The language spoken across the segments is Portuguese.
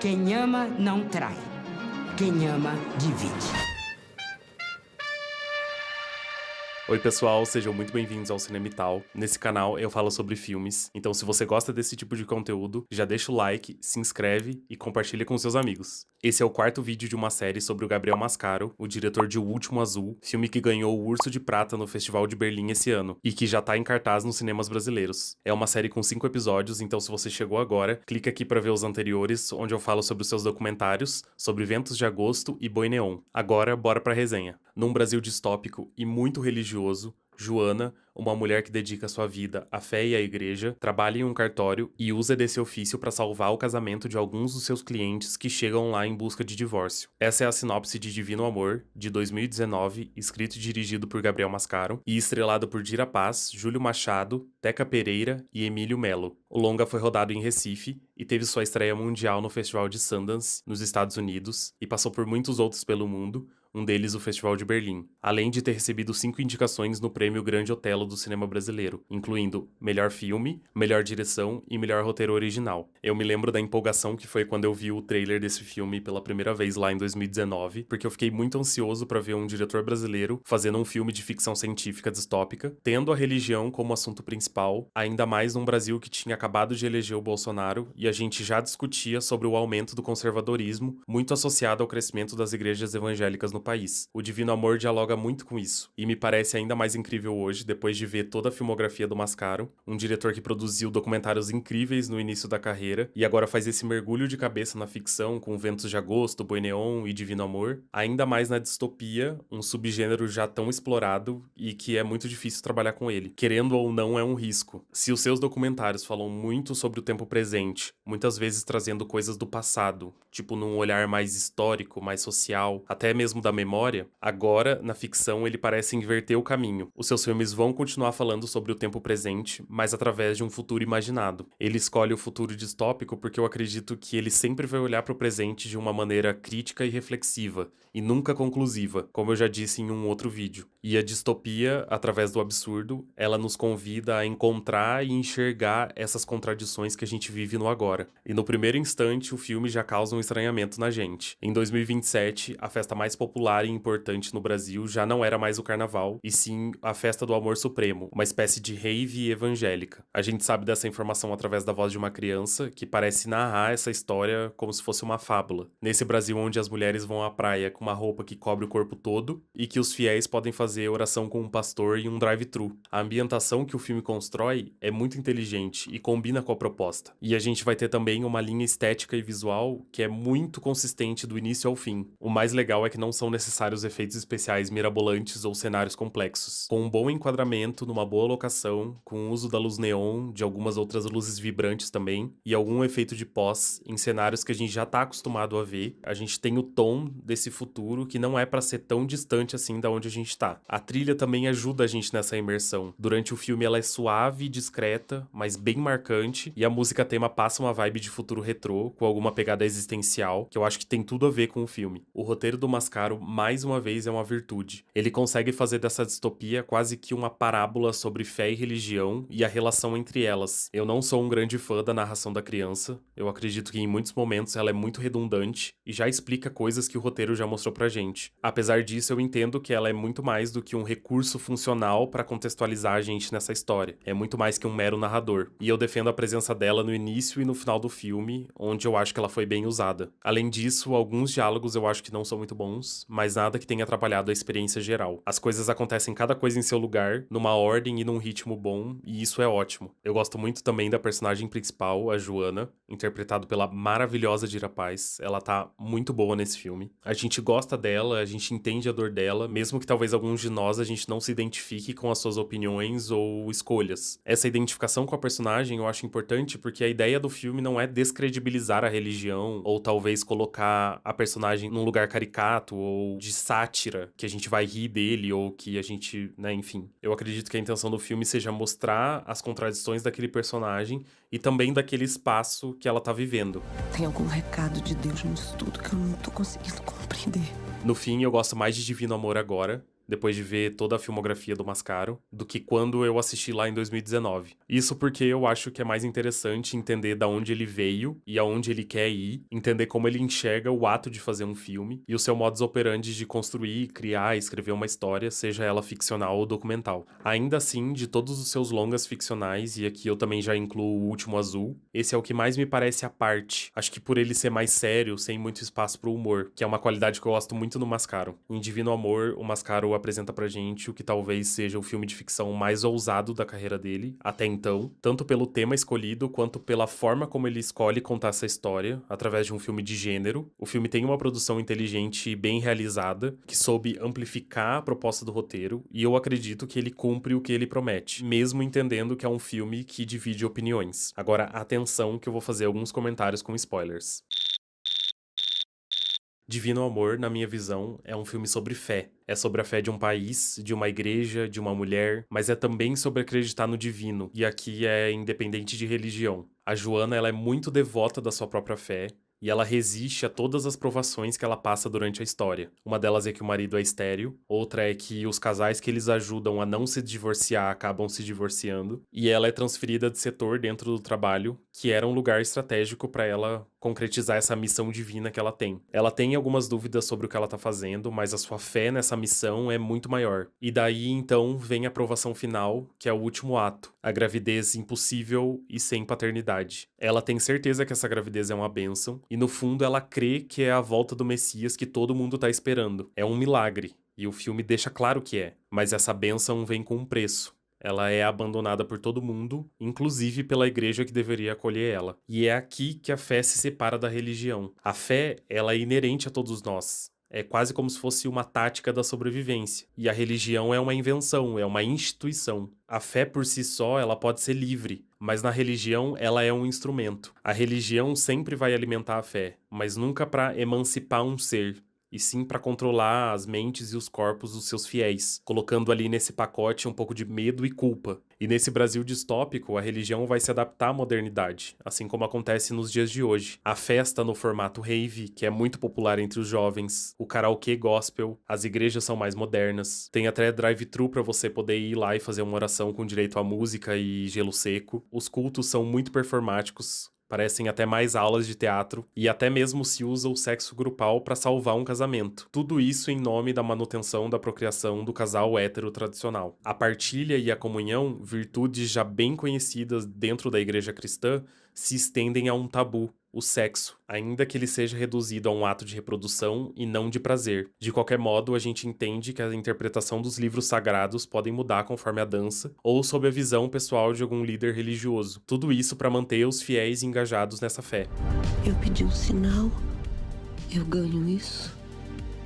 Quem ama não trai. Quem ama divide. Oi pessoal, sejam muito bem-vindos ao Cinema e Tal. Nesse canal eu falo sobre filmes, então se você gosta desse tipo de conteúdo, já deixa o like, se inscreve e compartilha com seus amigos. Esse é o quarto vídeo de uma série sobre o Gabriel Mascaro, o diretor de O Último Azul, filme que ganhou o Urso de Prata no Festival de Berlim esse ano, e que já tá em cartaz nos cinemas brasileiros. É uma série com 5 episódios, então se você chegou agora, clica aqui pra ver os anteriores, onde eu falo sobre os seus documentários, sobre Ventos de Agosto e Boi Neon. Agora, bora pra resenha. Num Brasil distópico e muito religioso, Joana, uma mulher que dedica sua vida à fé e à igreja, trabalha em um cartório e usa desse ofício para salvar o casamento de alguns dos seus clientes que chegam lá em busca de divórcio. Essa é a sinopse de Divino Amor, de 2019, escrito e dirigido por Gabriel Mascaro e estrelado por Dira Paz, Júlio Machado, Teca Pereira e Emílio Melo. O longa foi rodado em Recife e teve sua estreia mundial no Festival de Sundance, nos Estados Unidos, e passou por muitos outros pelo mundo, um deles o Festival de Berlim, além de ter recebido 5 indicações no Prêmio Grande Otelo do cinema brasileiro, incluindo Melhor Filme, Melhor Direção e Melhor Roteiro Original. Eu me lembro da empolgação que foi quando eu vi o trailer desse filme pela primeira vez lá em 2019, porque eu fiquei muito ansioso para ver um diretor brasileiro fazendo um filme de ficção científica distópica, tendo a religião como assunto principal, ainda mais num Brasil que tinha acabado de eleger o Bolsonaro e a gente já discutia sobre o aumento do conservadorismo, muito associado ao crescimento das igrejas evangélicas no país. O Divino Amor dialoga muito com isso, e me parece ainda mais incrível hoje, depois de ver toda a filmografia do Mascaro, um diretor que produziu documentários incríveis no início da carreira, e agora faz esse mergulho de cabeça na ficção com Ventos de Agosto, Boi Neon e Divino Amor, ainda mais na distopia, um subgênero já tão explorado e que é muito difícil trabalhar com ele. Querendo ou não, é um risco. Se os seus documentários falam muito sobre o tempo presente, muitas vezes trazendo coisas do passado, tipo num olhar mais histórico, mais social, até mesmo da memória, agora, na ficção, ele parece inverter o caminho. Os seus filmes vão continuar falando sobre o tempo presente, mas através de um futuro imaginado. Ele escolhe o futuro distópico porque eu acredito que ele sempre vai olhar para o presente de uma maneira crítica e reflexiva, e nunca conclusiva, como eu já disse em um outro vídeo. E a distopia, através do absurdo, ela nos convida a encontrar e enxergar essas contradições que a gente vive no agora. E no primeiro instante, o filme já causa um estranhamento na gente. Em 2027, a festa mais popular e importante no Brasil já não era mais o carnaval, e sim a festa do amor supremo, uma espécie de rave evangélica. A gente sabe dessa informação através da voz de uma criança que parece narrar essa história como se fosse uma fábula. Nesse Brasil onde as mulheres vão à praia com uma roupa que cobre o corpo todo e que os fiéis podem fazer oração com um pastor em um drive-thru. A ambientação que o filme constrói é muito inteligente e combina com a proposta. E a gente vai ter também uma linha estética e visual que é muito consistente do início ao fim. O mais legal é que não são necessários efeitos especiais mirabolantes ou cenários complexos. Com um bom enquadramento, numa boa locação, com o uso da luz neon, de algumas outras luzes vibrantes também, e algum efeito de pós em cenários que a gente já tá acostumado a ver, a gente tem o tom desse futuro que não é pra ser tão distante assim da onde a gente tá. A trilha também ajuda a gente nessa imersão. Durante o filme ela é suave e discreta, mas bem marcante, e a música tema passa uma vibe de futuro retrô, com alguma pegada existencial, que eu acho que tem tudo a ver com o filme. O roteiro do Mascaro, mais uma vez, é uma virtude. Ele consegue fazer dessa distopia quase que uma parábola sobre fé e religião e a relação entre elas. Eu não sou um grande fã da narração da criança, eu acredito que em muitos momentos ela é muito redundante e já explica coisas que o roteiro já mostrou pra gente. Apesar disso, eu entendo que ela é muito mais do que um recurso funcional pra contextualizar a gente nessa história. É muito mais que um mero narrador. E eu defendo a presença dela no início e no final do filme, onde eu acho que ela foi bem usada. Além disso, alguns diálogos eu acho que não são muito bons, mas nada que tenha atrapalhado a experiência geral. As coisas acontecem cada coisa em seu lugar, numa ordem e num ritmo bom, e isso é ótimo. Eu gosto muito também da personagem principal, a Joana, interpretado pela maravilhosa Dira Paz. Ela tá muito boa nesse filme. A gente gosta dela, a gente entende a dor dela, mesmo que talvez alguns de nós a gente não se identifique com as suas opiniões ou escolhas. Essa identificação com a personagem eu acho importante porque a ideia do filme não é descredibilizar a religião, ou talvez colocar a personagem num lugar caricato ou de sátira, que a gente vai rir dele ou que a gente, né, enfim. Eu acredito que a intenção do filme seja mostrar as contradições daquele personagem e também daquele espaço que ela tá vivendo. Tem algum recado de Deus nisso tudo que eu não tô conseguindo compreender. No fim, eu gosto mais de Divino Amor agora. depois de ver toda a filmografia do Mascaro, do que quando eu assisti lá em 2019. Isso porque eu acho que é mais interessante entender da onde ele veio e aonde ele quer ir, entender como ele enxerga o ato de fazer um filme e o seu modus operandi de construir, criar e escrever uma história, seja ela ficcional ou documental. Ainda assim, de todos os seus longas ficcionais, e aqui eu também já incluo O Último Azul, esse é o que mais me parece à parte. Acho que por ele ser mais sério, sem muito espaço pro humor, que é uma qualidade que eu gosto muito no Mascaro. Em Divino Amor, o Mascaro apresenta pra gente o que talvez seja o filme de ficção mais ousado da carreira dele, até então, tanto pelo tema escolhido quanto pela forma como ele escolhe contar essa história, através de um filme de gênero. O filme tem uma produção inteligente e bem realizada, que soube amplificar a proposta do roteiro, e eu acredito que ele cumpre o que ele promete, mesmo entendendo que é um filme que divide opiniões. Agora, atenção que eu vou fazer alguns comentários com spoilers. Divino Amor, na minha visão, é um filme sobre fé. É sobre a fé de um país, de uma igreja, de uma mulher, mas é também sobre acreditar no divino, e aqui é independente de religião. A Joana, ela é muito devota da sua própria fé, e ela resiste a todas as provações que ela passa durante a história. Uma delas é que o marido é estéril, outra é que os casais que eles ajudam a não se divorciar acabam se divorciando, e ela é transferida de setor dentro do trabalho, que era um lugar estratégico para ela concretizar essa missão divina que ela tem. Ela tem algumas dúvidas sobre o que ela tá fazendo, mas a sua fé nessa missão é muito maior. E daí então vem a aprovação final, que é o último ato, a gravidez impossível e sem paternidade. Ela tem certeza que essa gravidez é uma bênção, e no fundo ela crê que é a volta do Messias que todo mundo tá esperando. É um milagre, e o filme deixa claro que é, mas essa bênção vem com um preço. Ela é abandonada por todo mundo, inclusive pela igreja que deveria acolher ela. E é aqui que a fé se separa da religião. A fé, ela é inerente a todos nós. É quase como se fosse uma tática da sobrevivência. E a religião é uma invenção, é uma instituição. A fé por si só, ela pode ser livre, mas na religião ela é um instrumento. A religião sempre vai alimentar a fé, mas nunca para emancipar um ser, e sim para controlar as mentes e os corpos dos seus fiéis, colocando ali nesse pacote um pouco de medo e culpa. E nesse Brasil distópico, a religião vai se adaptar à modernidade, assim como acontece nos dias de hoje. A festa no formato rave, que é muito popular entre os jovens, o karaokê gospel, as igrejas são mais modernas, tem até drive-thru para você poder ir lá e fazer uma oração com direito à música e gelo seco. Os cultos são muito performáticos, parecem até mais aulas de teatro, e até mesmo se usa o sexo grupal para salvar um casamento. Tudo isso em nome da manutenção da procriação do casal hétero tradicional. A partilha e a comunhão, virtudes já bem conhecidas dentro da igreja cristã, se estendem a um tabu, o sexo, ainda que ele seja reduzido a um ato de reprodução e não de prazer. De qualquer modo, a gente entende que a interpretação dos livros sagrados podem mudar conforme a dança ou sob a visão pessoal de algum líder religioso. Tudo isso para manter os fiéis engajados nessa fé. Eu pedi um sinal, eu ganho isso.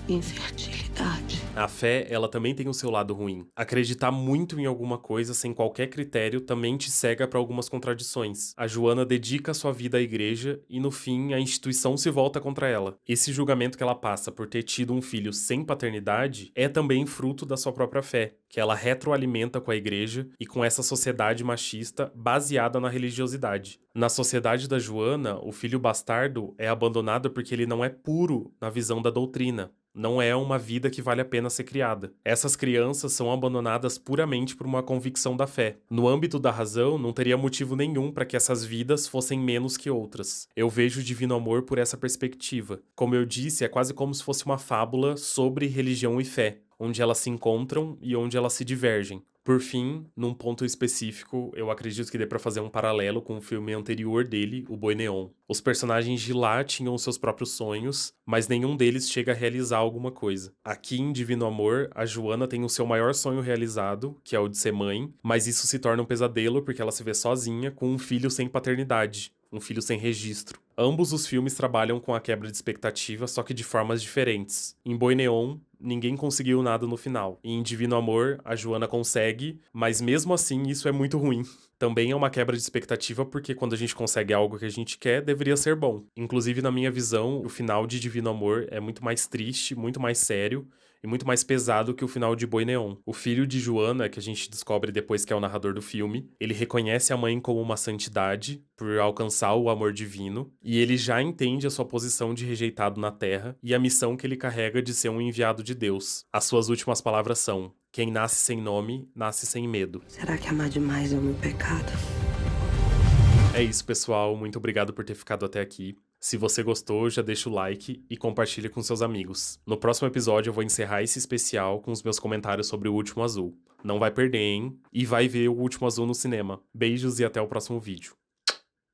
Infertilidade. A fé, ela também tem o seu lado ruim. Acreditar muito em alguma coisa sem qualquer critério também te cega para algumas contradições. A Joana dedica sua vida à igreja e no fim a instituição se volta contra ela. Esse julgamento que ela passa por ter tido um filho sem paternidade é também fruto da sua própria fé, que ela retroalimenta com a igreja e com essa sociedade machista baseada na religiosidade. Na sociedade da Joana, o filho bastardo é abandonado porque ele não é puro na visão da doutrina. Não é uma vida que vale a pena ser criada. Essas crianças são abandonadas puramente por uma convicção da fé. No âmbito da razão, não teria motivo nenhum para que essas vidas fossem menos que outras. Eu vejo o Divino Amor por essa perspectiva. Como eu disse, é quase como se fosse uma fábula sobre religião e fé, onde elas se encontram e onde elas se divergem. Por fim, num ponto específico, eu acredito que dê pra fazer um paralelo com o filme anterior dele, O Boi Neon. Os personagens de lá tinham seus próprios sonhos, mas nenhum deles chega a realizar alguma coisa. Aqui em Divino Amor, a Joana tem o seu maior sonho realizado, que é o de ser mãe, mas isso se torna um pesadelo porque ela se vê sozinha com um filho sem paternidade, um filho sem registro. Ambos os filmes trabalham com a quebra de expectativa, só que de formas diferentes. Em Boi Neon, ninguém conseguiu nada no final. E em Divino Amor, a Joana consegue, mas mesmo assim isso é muito ruim. Também é uma quebra de expectativa porque quando a gente consegue algo que a gente quer, deveria ser bom. Inclusive, na minha visão, o final de Divino Amor é muito mais triste, muito mais sério. e muito mais pesado que o final de Boi Neon. O filho de Joana, que a gente descobre depois que é o narrador do filme, ele reconhece a mãe como uma santidade por alcançar o amor divino, e ele já entende a sua posição de rejeitado na Terra e a missão que ele carrega de ser um enviado de Deus. As suas últimas palavras são: quem nasce sem nome, nasce sem medo. Será que amar demais é o meu pecado? É isso, pessoal. Muito obrigado por ter ficado até aqui. Se você gostou, já deixa o like e compartilha com seus amigos. No próximo episódio eu vou encerrar esse especial com os meus comentários sobre O Último Azul. Não vai perder, hein? E vai ver O Último Azul no cinema. Beijos e até o próximo vídeo.